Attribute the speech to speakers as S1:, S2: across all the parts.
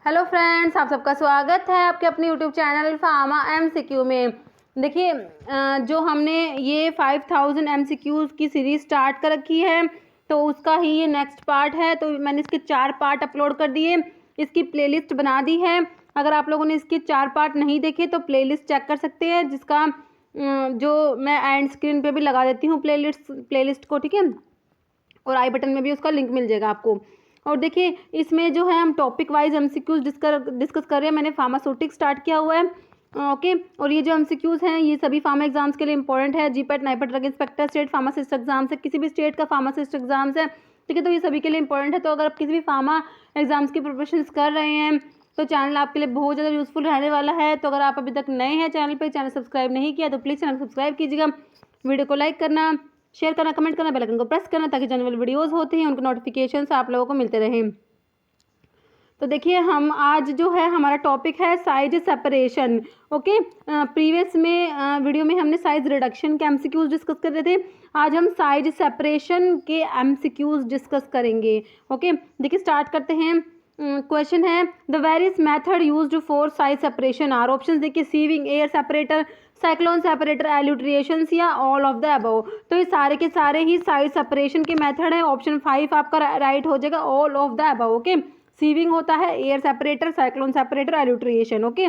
S1: Hello friends, आप सबका स्वागत है आपके अपने यूट्यूब चैनल फार्मा एमसीक्यू में। देखिए, जो हमने ये 5000 एमसीक्यूज़ की सीरीज़ स्टार्ट कर रखी है, तो उसका ही ये नेक्स्ट पार्ट है। तो मैंने इसके 4 पार्ट अपलोड कर दिए, इसकी प्लेलिस्ट बना दी है। अगर आप लोगों ने इसके 4 पार्ट नहीं देखे तो प्लेलिस्ट चेक कर सकते हैं, जिसका जो मैं एंड स्क्रीन पे भी लगा देती हूँ प्लेलिस्ट को, ठीक है। और आई बटन में भी उसका लिंक मिल जाएगा आपको। और देखिए, इसमें जो है हम टॉपिक वाइज एमसीक्यूज डिस्कस कर रहे हैं। मैंने फार्मास्यूटिक्स स्टार्ट किया हुआ है, ओके। और ये जो एमसीक्यूज हैं ये सभी फार्मा एग्जाम्स के लिए इंपॉर्टेंट है। GPAT, NIPER, drug inspector, state pharmacist exams है, किसी भी स्टेट का फार्मासिस्ट एग्जाम्स है, ठीक है। तो ये सभी के लिए इंपॉर्टेंट है। तो अगर आप किसी भी फार्मा एग्जाम्स की प्रिपरेशन कर रहे हैं तो चैनल आपके लिए बहुत ज़्यादा यूजफुल रहने वाला है। तो अगर आप अभी तक नए हैं चैनल सब्सक्राइब नहीं किया तो प्लीज़ चैनल सब्सक्राइब कीजिएगा। वीडियो को लाइक करना, शेयर करना, कमेंट करना, बेल आइकन को प्रेस करना, ताकि जनरल वीडियोस होते हैं उनके नोटिफिकेशंस आप लोगों को मिलते रहें। तो देखिए, हम आज जो है हमारा टॉपिक है साइज सेपरेशन, ओके। प्रीवियस में वीडियो में हमने साइज रिडक्शन के एमसीक्यूज डिस्कस कर रहे थे। आज हम साइज सेपरेशन के एमसीक्यूज डिस्कस करेंगे, ओके। देखिए, स्टार्ट करते हैं। क्वेश्चन है, the various method used for size separation are. Option देखिए, sieving, air separator, cyclone separator, elutriations या ऑल ऑफ द अबव। तो ये सारे के सारे ही साइज सेपरेशन के मेथड है। ऑप्शन 5 आपका राइट हो जाएगा, all of the above, okay. Sieving होता है, air separator, cyclone separator, elutriation, okay.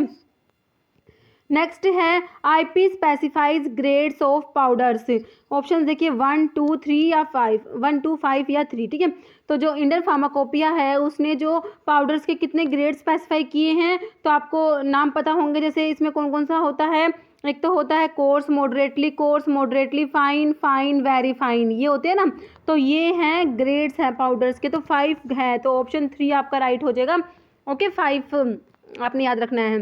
S1: Next है, IP specifies grades of powders. Option देखिए 1, 2, 3 या 5, 1, 2, 5 या 3, ठीक है। तो जो इंडियन फार्माकोपिया है उसने जो पाउडर्स के कितने ग्रेड स्पेसिफाई किए हैं तो आपको नाम पता होंगे। जैसे इसमें कौन कौन सा होता है, एक तो होता है course, moderately fine, fine, very fine, ये होते हैं ना। तो ये हैं ग्रेड्स हैं पाउडर्स के। तो 5 है, तो ऑप्शन 3 आपका राइट हो जाएगा, ओके। 5 आपने याद रखना है।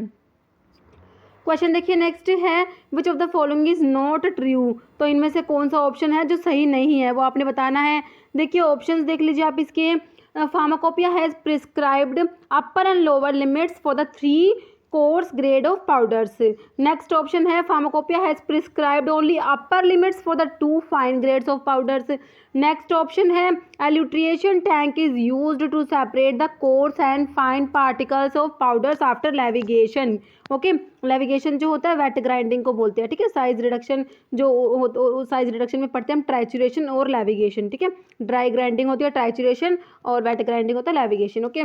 S1: क्वेश्चन देखिए, नेक्स्ट है, which of the following is not true. तो इनमें से कौन सा ऑप्शन है जो सही नहीं है वो आपने बताना है। देखिए, ऑप्शंस देख लीजिए आप इसके। Pharmacopoeia has prescribed upper and lower limits for the 3 coarse grade of powders. Next option है, pharmacopoeia has prescribed only upper limits for the 2 fine grades of powders. Next option है, elutriation tank is used to separate the coarse and fine particles of powders after levigation, okay. Levigation जो होता है wait grinding को बोलते हैं, ठीक है। Size reduction जो साइज रिडक्शन में पढ़ते हैं हम ट्राइचुरेशन और लेविगेशन, ठीक है। ड्राई ग्राइंडिंग होती है ट्राइचुरेशन और वेट ग्राइंडिंग होता है लेविगेशन, ओके।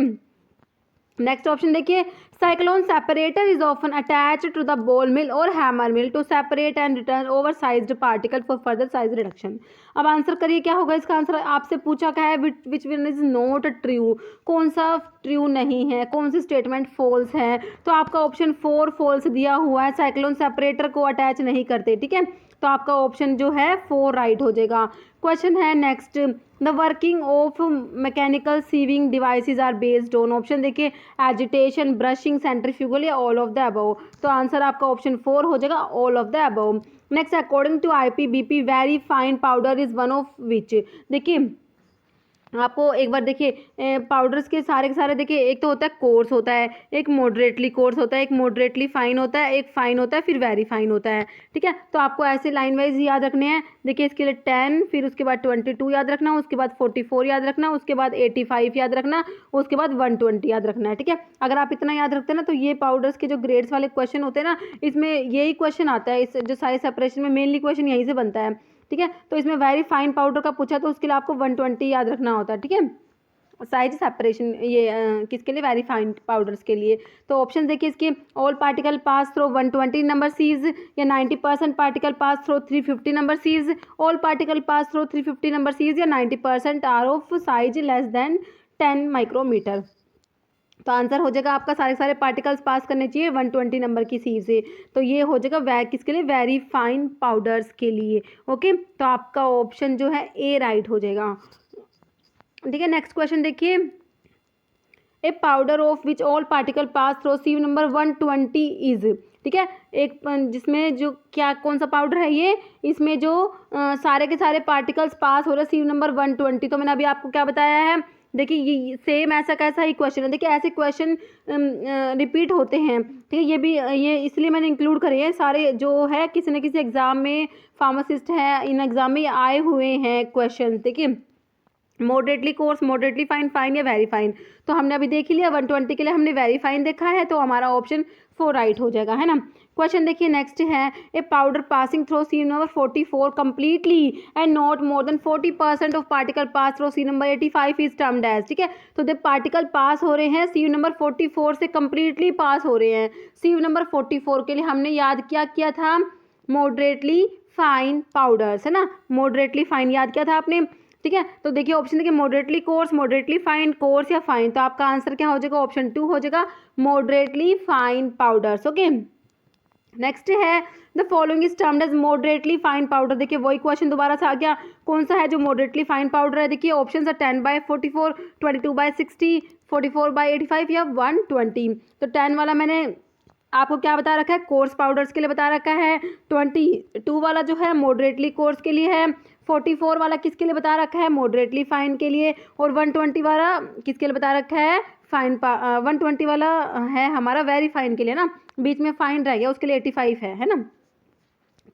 S1: नेक्स्ट ऑप्शन देखिए, cyclone separator is often attached to the ball mill और hammer mill to separate and return over sized particle for further size reduction. अब answer करिए, क्या होगा इसका आंसर। आपसे पूछा क्या है, which one is not true, कौन सा ट्रू नहीं है, कौन सी स्टेटमेंट फॉल्स है। तो आपका ऑप्शन 4 फॉल्स दिया हुआ है, साइक्लोन सेपरेटर को अटैच नहीं करते, ठीक है। तो आपका ऑप्शन जो है 4 राइट हो जाएगा। क्वेश्चन है next, the working of mechanical sieving devices are based on. Option देखिए, एजिटेशन, ब्रशिंग, सेंट्रीफ्यूगल या ऑल ऑफ द अबव। तो आंसर आपका ऑप्शन 4 हो जाएगा, all of the above. Next, according to IP BP very fine powder is one of which. देखिए, आपको एक बार देखिए पाउडर्स के सारे देखिए, एक तो होता है कोर्स होता है, एक मॉडरेटली कोर्स होता है, एक मॉडरेटली फाइन होता है, एक फाइन होता है, फिर वेरी फाइन होता है, ठीक है। तो आपको ऐसे लाइन वाइज याद रखने हैं। देखिए, इसके लिए 10, फिर उसके बाद 22 याद रखना, उसके बाद 44 याद रखना, उसके बाद 85 याद रखना, उसके बाद 120 याद रखना है, ठीक है। अगर आप इतना याद रखते हैं ना तो ये पाउडर्स के जो ग्रेड्स वाले क्वेश्चन होते हैं ना, इसमें यही क्वेश्चन आता है। इस जो साइज सेपरेशन में मेनली क्वेश्चन यहीं से बनता है, ठीक है। तो इसमें वेरी फाइन पाउडर का पूछा तो उसके लिए आपको 120 याद रखना होता है, ठीक है। साइज सेपरेशन ये किसके लिए, वेरी फाइन पाउडर्स के लिए। तो ऑप्शन देखिए इसके, all particle pass through 120 number sieves, या 90% particle pass through 350 number sieves, all particle pass through 350 number sieves, या 90% are of size less than 10 micrometre. तो आंसर हो जाएगा आपका, सारे पार्टिकल्स पास करने चाहिए 120 नंबर की सी से। तो ये हो जाएगा किसके लिए, वेरी फाइन पाउडर्स के लिए, ओके। तो आपका ऑप्शन जो है ए राइट हो जाएगा, ठीक है। नेक्स्ट क्वेश्चन देखिए, a powder of which all particle pass through sieve number 120 is, ठीक है। एक जिसमें जो क्या कौन सा पाउडर है ये, इसमें जो सारे के सारे पार्टिकल्स पास हो रहे सीव नंबर 120। तो मैंने अभी आपको क्या बताया है, देखिए ये सेम ऐसा कैसा ही क्वेश्चन है। देखिए, ऐसे क्वेश्चन रिपीट होते हैं, ठीक है। ये भी ये इसलिए मैंने इंक्लूड करे हैं सारे, जो है किसी न किसी एग्जाम में फार्मासिस्ट है इन एग्जाम में आए हुए हैं क्वेश्चन, देखिए। Moderately course, moderately fine, fine या वेरी फाइन। तो हमने अभी देख ही लिया 120 के लिए हमने वेरी फाइन देखा है, तो हमारा ऑप्शन 4 राइट हो जाएगा, है ना। क्वेश्चन देखिए नेक्स्ट है, a powder passing through sieve number 44 completely and not more than 40% of particle pass through sieve number 85 is termed as. ठीक है, तो जब पार्टिकल पास हो रहे हैं सीव नंबर 44 से कम्प्लीटली पास हो रहे हैं, सीव नंबर 44 के लिए हमने याद किया था मॉडरेटली फाइन पाउडर्स, है ना, मॉडरेटली फाइन याद किया था आपने। ठीक है, तो देखिए ऑप्शन देखिए moderately course, moderately fine, course या फाइन, तो आपका आंसर क्या हो जाएगा, ऑप्शन 2 हो जाएगा, moderately fine powders. Okay, next है the following is termed as moderately fine powder. देखिए वही क्वेश्चन दोबारा से आ गया, कौन सा है जो मॉडरेटली फाइन पाउडर है। देखिए ऑप्शन है 10/44, 22/60, 44/85 या 120। तो 10 वाला मैंने आपको क्या बता रखा है, कोर्स पाउडर्स के लिए बता रखा है, 22 वाला जो है मॉडरेटली कोर्स के लिए है, 44 वाला किसके लिए बता रखा है, मॉडरेटली फाइन के लिए, और 120 वाला किसके लिए बता रखा है, 120 वाला है हमारा वेरी फाइन के लिए ना, बीच में फाइन रह गया उसके लिए 85 है ना।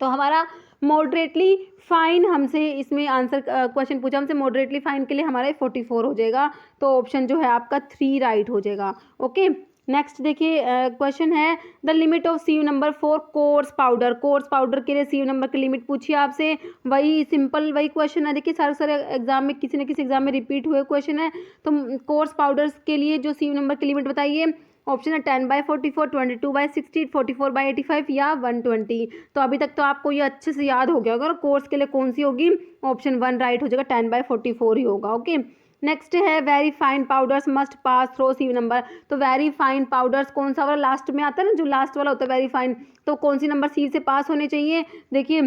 S1: तो हमारा मॉडरेटली फाइन हमसे इसमें आंसर क्वेश्चन पूछा हमसे, मॉडरेटली फाइन के लिए हमारा 44 हो जाएगा, तो ऑप्शन जो है आपका 3 राइट हो जाएगा। ओके, नेक्स्ट देखिए क्वेश्चन है the limit of sieve number 4 coarse powder. Coarse powder के लिए सीव नंबर की लिमिट पूछिए आपसे, वही सिंपल वही क्वेश्चन है। देखिए सारे एग्जाम में किसी न किसी एग्जाम में रिपीट हुए क्वेश्चन है। तो कोर्स पाउडर्स के लिए जो सीव नंबर की लिमिट बताइए, ऑप्शन है 10/44, 22/60, 44/85 या 120। तो अभी तक तो आपको ये अच्छे से याद हो गया होगा, कोर्स के लिए कौन सी होगी, ऑप्शन 1 राइट हो जाएगा, 10/44 ही होगा। ओके, नेक्स्ट है very fine powders must pass through sieve number. तो वेरी फाइन पाउडर्स कौन सा वाला लास्ट में आता है ना, जो लास्ट वाला होता है वेरी फाइन, तो कौन सी नंबर सीव से पास होने चाहिए। देखिए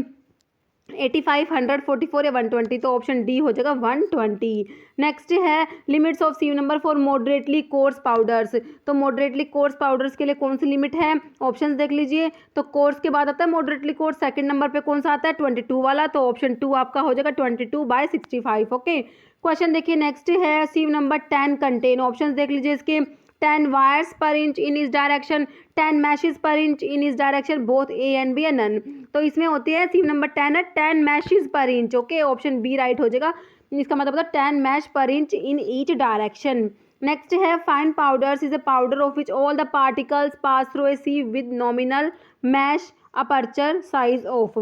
S1: 85, 100, 44 या 120, तो ऑप्शन डी हो जाएगा 120। नेक्स्ट है limits of sieve number for moderately coarse powders. तो मॉडरेटली कोर्स पाउडर्स के लिए कौन सी लिमिट है, ऑप्शन देख लीजिए। तो कोर्स के बाद आता है मॉडरेटली कोर्स, सेकंड नंबर पे कौन सा आता है 22 वाला, तो ऑप्शन 2 आपका हो जाएगा 22/65। ओके, क्वेश्चन देखिए नेक्स्ट है सीव नंबर 10 कंटेन, ऑप्शन देख लीजिए इसके, 10 वायर्स पर इंच इन इस direction, 10 meshes per inch in इस direction, both A and B and none. तो इसमें होती है सीव नंबर 10 है 10 meshes per inch. Okay, option B right हो जाएगा, इसका मतलब होता है 10 mesh per inch in each direction. Next है fine powders is a powder of which all the particles pass through a sieve with nominal mesh aperture size of.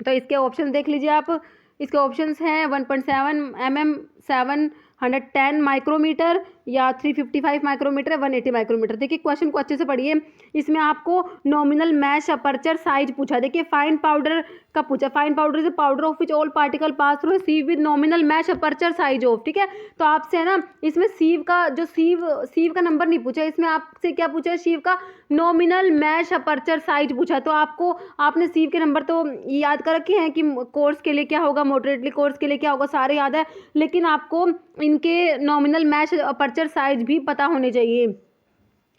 S1: तो इसके option देख लीजिए आप, इसके ऑप्शंस हैं 1.7 mm, 710 माइक्रोमीटर या 355 micrometer, 180 micrometer. देखिए क्वेश्चन को अच्छे से पढ़िए, इसमें आपको नॉमिनल मैश अपर्चर साइज पूछा। देखिए फाइन पाउडर का पूछा, fine powder is powder of which all particle pass through sieve with nominal mesh aperture size of. ठीक है, तो आपसे है ना इसमें सीव का जो सीव का नंबर नहीं पूछा, इसमें आपसे क्या पूछा है, सीव का नॉमिनल मैश अपर्चर साइज पूछा। तो आपको आपने सीव के नंबर तो याद कर रखे हैं कि कोर्स के लिए क्या होगा, मॉडरेटली कोर्स के लिए क्या होगा, सारे याद है, लेकिन आपको इनके नॉमिनल मैश अपर्चर साइज भी पता होने चाहिए।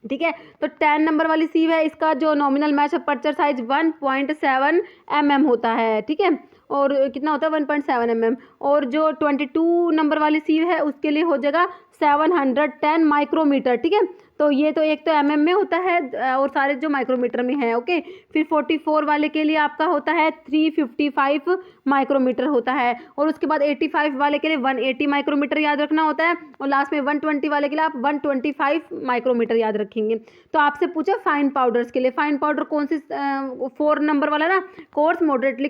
S1: ठीक है, तो 10 नंबर वाली सीव है, इसका जो nominal mesh aperture size 1.7 mm होता है। ठीक है, और कितना होता है 1.7 mm। और जो 22 नंबर वाली सीव है उसके लिए हो जाएगा 710 माइक्रोमीटर। ठीक है, तो ये तो एक तो mm में होता है और सारे जो माइक्रोमीटर में है। ओके, फिर 44 वाले के लिए आपका होता है 355 माइक्रोमीटर होता है, और उसके बाद 85 वाले के लिए 180 माइक्रोमीटर याद रखना होता है, और लास्ट में 120 वाले के लिए आप 125 माइक्रोमीटर याद रखेंगे। तो आपसे पूछा फाइन पाउडर्स के लिए, फाइन पाउडर कौन सी 4 नंबर वाला ना, course moderately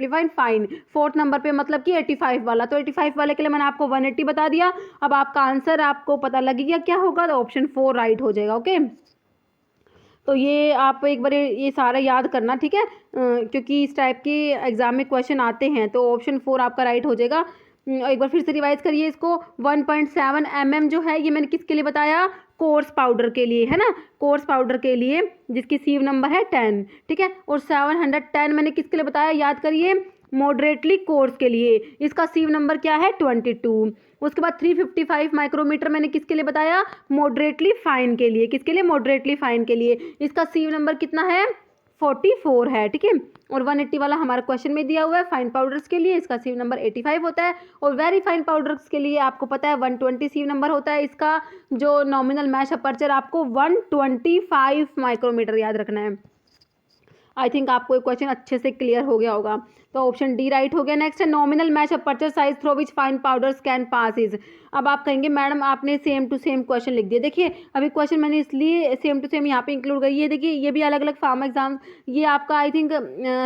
S1: fine, fine 4th number पे मतलब कि 85 वाला। तो 85 वाले के लिए मैंने आपको 180 बता दिया। अब आपका आंसर आपको पता लग गया क्या होगा, तो ऑप्शन 4 राइट हो जाएगा। ओके, तो ये आप एक बार ये सारा याद करना, ठीक है, क्योंकि इस टाइप के एग्जाम में क्वेश्चन आते हैं। तो ऑप्शन 4 आपका राइट हो जाएगा। एक बार फिर से रिवाइज करिए इसको, 1.7 mm जो है ये मैंने किसके लिए बताया, कोर्स पाउडर के लिए, है ना, कोर्स पाउडर के लिए जिसकी सीव नंबर है 10। ठीक है, और 710 मैंने किसके लिए बताया, याद करिए, मॉडरेटली कोर्स के लिए, इसका सीव नंबर क्या है 22। उसके बाद 355 माइक्रोमीटर मैंने किसके लिए बताया, मॉडरेटली फाइन के लिए, किसके लिए, मॉडरेटली फाइन के लिए, इसका सीव नंबर कितना है 44 है। ठीक है, और 180 वाला हमारा क्वेश्चन में दिया हुआ है फाइन पाउडर्स के लिए, इसका सीव नंबर 85 होता है, और वेरी फाइन पाउडर्स के लिए आपको पता है 120 सीव नंबर होता है, इसका जो नॉमिनल मैश अपर्चर आपको 125 माइक्रोमीटर याद रखना है। आई थिंक आपको ये क्वेश्चन अच्छे से क्लियर हो गया होगा। तो ऑप्शन डी राइट हो गया। नेक्स्ट है nominal match aperture size through which fine powders can pass is. अब आप कहेंगे मैडम आपने सेम टू सेम क्वेश्चन लिख दिया। देखिए अभी क्वेश्चन मैंने इसलिए सेम टू सेम यहाँ पे इंक्लूड करी है, देखिए ये भी अलग अलग फार्मा एग्जाम, ये आपका आई थिंक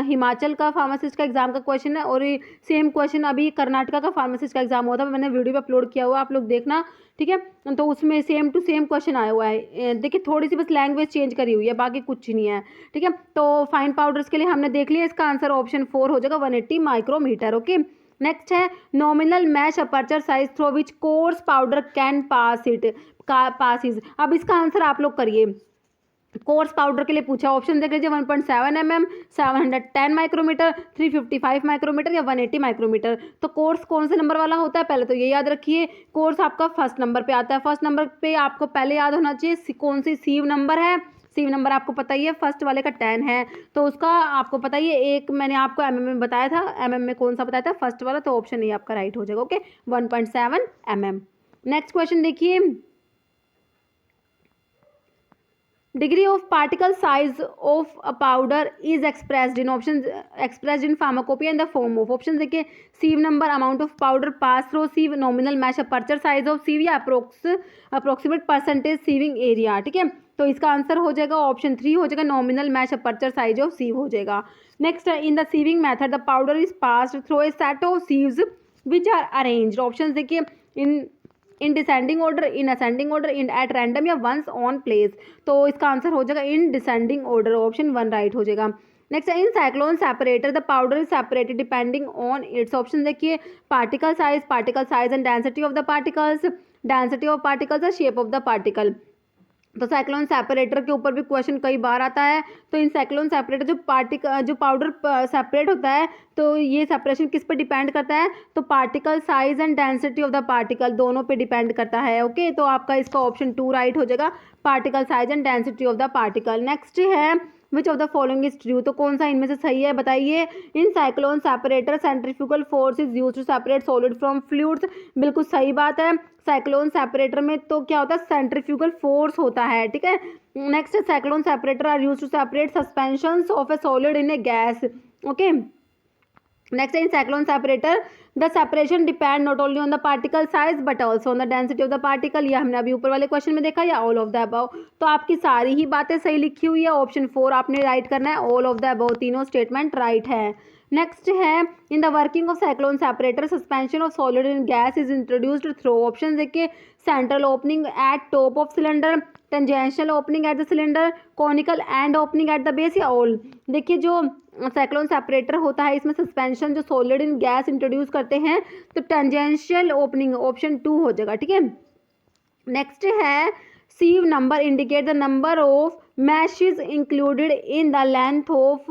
S1: हिमाचल का फार्मासिस्ट का एग्जाम का क्वेश्चन है, और ये सेम क्वेश्चन अभी कर्नाटका का फार्मासिस्ट का एग्जाम हुआ था, मैंने वीडियो पे अपलोड किया हुआ, आप लोग देखना, ठीक है। तो उसमें सेम टू सेम क्वेश्चन आया हुआ है। देखिए थोड़ी सी बस लैंग्वेज चेंज करी हुई है, बाकी कुछ नहीं है, ठीक है। तो फाइन पाउडर्स के लिए हमने देख लिया, इसका आंसर ऑप्शन 4 हो जाएगा 180 माइक्रोमीटर। ओके नेक्स्ट है nominal mesh aperture size through which coarse powder can pass is. अब इसका आंसर आप लोग करिए। कोर्स पाउडर के लिए पूछा, ऑप्शन देख लीजिए 1.7 mm, 710 माइक्रोमीटर, 355 माइक्रोमीटर या 180 माइक्रोमीटर। तो कोर्स कौन से नंबर वाला होता है, पहले तो ये याद रखिए, कोर्स आपका फर्स्ट नंबर पे आता है। फर्स्ट नंबर पे आपको पहले याद होना चाहिए कौन सी सीव नंबर है। सीव नंबर आपको पता ही है, फर्स्ट वाले का 10 है, तो उसका आपको पता ही है। एक मैंने आपको mm में बताया था, mm में कौन सा बताया था, फर्स्ट वाला, तो ऑप्शन ये आपका राइट हो जाएगा। Okay 1.7 mm। नेक्स्ट क्वेश्चन देखिए, degree of particle size of a powder is expressed in pharmacopoeia in the form of. Option देखिए sieve number, amount of powder pass through sieve, nominal mesh aperture size of sieve या approximate percentage sieving area, ठीक है। तो इसका answer हो जाएगा option 3 हो जाएगा, nominal mesh aperture size of sieve हो जाएगा। Next in the sieving method the powder is passed through a set of sieves which are arranged. Option देखिए in descending order, in ascending order, in at random या once on place. तो इसका answer हो जाएगा in descending order, option 1 right हो जाएगा। Next in cyclone separator the powder is separated depending on its. Option देखिए particle size and density of the particles, density of particles, shape of the particle. तो cyclone separator के ऊपर भी question कई बार आता है। तो इन साइक्लोन सेपरेटर जो पाउडर सेपरेट होता है, तो ये सेपरेशन किस पे डिपेंड करता है, तो particle size and density of the particle दोनों पे डिपेंड करता है। ओके तो आपका इसका ऑप्शन 2 राइट हो जाएगा, particle size and density of the particle. Next है which of the following is true. तो कौन सा इनमें से सही है बताइए। In cyclone separator centrifugal force is used to separate solid from fluids. बिल्कुल सही बात है, साइक्लोन सेपरेटर में तो क्या होता है, सेंट्रीफ्यूगल फोर्स होता है, ठीक है। Next cyclone separator are used to separate suspensions of a solid in a gas. Okay next in cyclone separator the separation depend not only on the particle size but also on the density of the particle. ये हमने अभी ऊपर वाले question में देखा, या all of the above. तो आपकी सारी ही बातें सही लिखी हुई है, ऑप्शन 4 आपने राइट करना है, ऑल ऑफ द अबव तीनों स्टेटमेंट राइट है। नेक्स्ट है in the working of cyclone separator suspension of solid in gas is introduced through. Option देखिए central opening at top of cylinder, tangential opening at the cylinder, conical end opening at the base, या all. देखिए जो cyclone separator होता है इसमें suspension जो solid in gas introduce करते हैं, तो टेंजेंशियल ओपनिंग ऑप्शन 2 हो जाएगा, ठीक है। नेक्स्ट है sieve number indicate the number of meshes included in the length of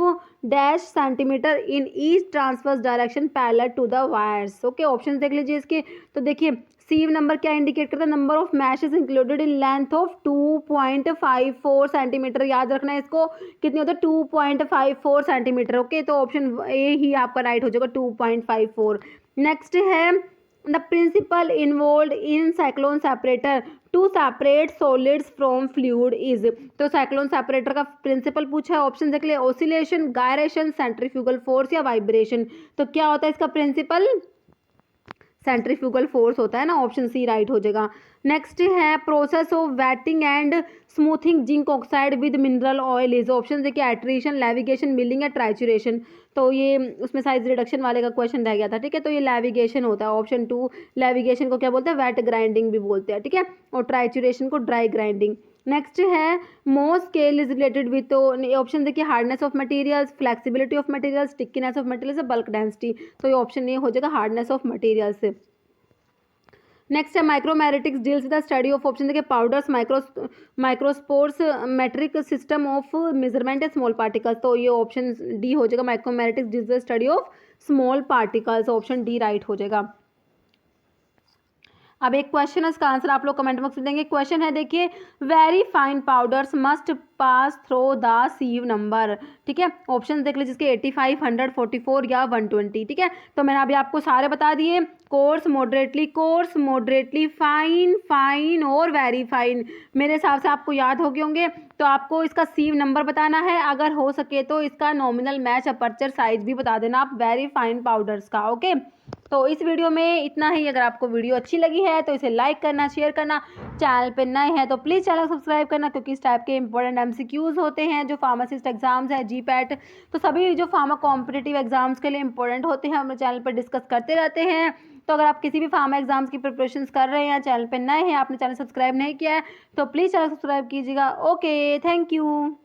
S1: dash centimetre in each transverse direction parallel to the wires. Okay option देख लीजिए इसके। तो देखिए सीव नंबर क्या इंडिकेट करता है, number of meshes included in length of 2.54 centimetre. याद रखना है इसको, कितनी होता है 2.54 सेंटीमीटर। ओके तो ऑप्शन ए ही आपका राइट हो जाएगा 2.54। नेक्स्ट है the principle involve in cyclone separator to separate solids from fluid is. तो साइक्लोन सेपरेटर का प्रिंसिपल पूछा है, ऑप्शन देख ले ऑसिलेशन, गायरेशन, सेंट्रीफ्यूगल फोर्स या वाइब्रेशन। तो क्या होता है इसका प्रिंसिपल, सेंट्रीफ्यूगल फोर्स होता है ना, ऑप्शन सी राइट हो जाएगा। नेक्स्ट है process of waiting and smoothing zinc oxide with mineral oil is. Option देखिए एट्रीशन, लेविगेशन, मिलिंग या ट्राइचुरेशन। तो ये उसमें साइज रिडक्शन वाले का क्वेश्चन रह गया था, ठीक है। तो ये लेविगेशन होता है, ऑप्शन 2। लेविगेशन को क्या बोलते हैं, वेट ग्राइंडिंग भी बोलते हैं, ठीक है, और ट्राइचुरेशन को ड्राई ग्राइंडिंग। नेक्स्ट है most scale is related with, तो ऑप्शन देखिए hardness of materials, flexibility of materials, stickiness of materials, bulk density. तो ये ऑप्शन ए हो जाएगा हार्डनेस ऑफ मटेरियल्स। नेक्स्ट है micromeritics deals the study of, option देखिए powders, microspores, metric system of measurement small particles. तो ये option D हो जाएगा, micromeritics deals the study of small particles, option D right हो जाएगा। अब एक क्वेश्चन है, इसका आंसर आप लोग कमेंट बॉक्स में देंगे। क्वेश्चन है देखिए, very fine powders must pass through the सीव number. ठीक है, ऑप्शन देख लीजिए इसके 85, 100, 44 या 120। ठीक है, तो मैंने अभी आपको सारे बता दिए, कोर्स, मॉडरेटली, फाइन, फाइन और वेरी फाइन। मेरे हिसाब से आपको याद हो गए होंगे। तो आपको इसका सीव नंबर बताना है, अगर हो सके तो इसका नॉमिनल मैच अपर्चर साइज भी बता देना आप वेरी फाइन पाउडर्स का। ओके, तो इस वीडियो में इतना ही। अगर आपको वीडियो अच्छी लगी है तो इसे लाइक करना, शेयर करना, चैनल पे नए हैं तो प्लीज़ चैनल सब्सक्राइब करना, क्योंकि इस टाइप के इंपॉर्टेंट एमसीक्यूज़ होते हैं जो फार्मासिस्ट एग्जाम्स है, जीपैट, तो सभी जो फार्मा कॉम्पिटिटिव एग्जाम्स के लिए इंपॉर्टेंट होते हैं, हम चैनल पर डिस्कस करते रहते हैं। तो अगर आप किसी भी फार्मा एग्जाम्स की प्रिपरेशंस कर रहे हैं, चैनल पर नए हैं, आपने चैनल सब्सक्राइब नहीं किया है, तो प्लीज़ चैनल सब्सक्राइब कीजिएगा। Okay, thank you.